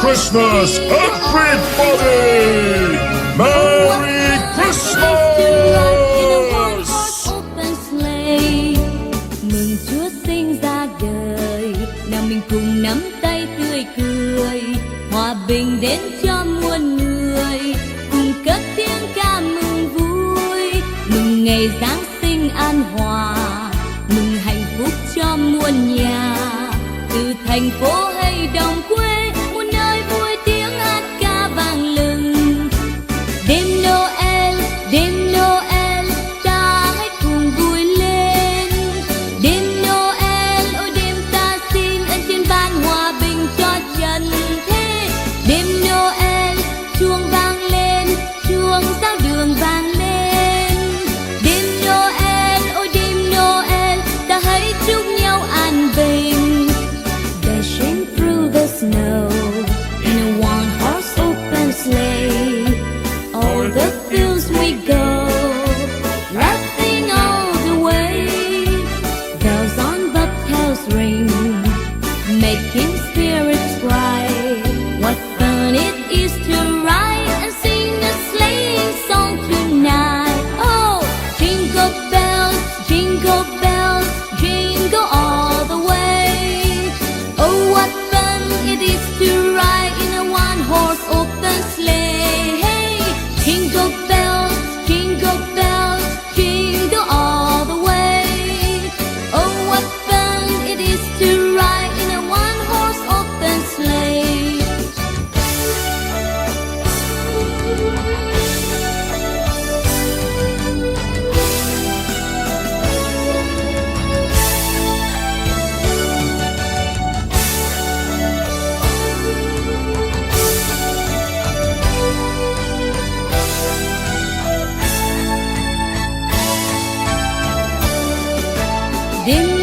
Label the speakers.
Speaker 1: Christmas, everybody! Merry Christmas!
Speaker 2: Mừng Chúa sinh ra đời, nào mình cùng nắm tay tươi cười, hòa bình đến cho muôn người, cùng cất tiếng ca mừng vui, mừng ngày Giáng sinh an hòa, mừng hạnh phúc cho muôn nhà, từ thành phố hay đồng quê, muôn nơi vui tiếng hát ca vang lừng. Đêm Noel, đêm Noel, ta hãy cùng vui lên. Đêm Noel, ôi đêm ta xin ân trên ban hòa bình cho trần thế. Đêm Noel, chuông vang lên, chuông giao đường vang lên. Đêm Noel, ôi đêm Noel, ta hãy chúc nhau an bình. Dashing through the snow in a one-horse open sleigh, o'er the fields we go, laughing all the way. Bells on bobtails ring, making spirits bright. What fun it is to ride and sing a sleighing song tonight. Oh, jingle bells, jingle all the way. Oh, what fun it is to ride in a one-horse open sleigh. Hey, jingle bells, jingle all the way. Oh, what fun it is to ride in a one-horse open sleigh. Đêm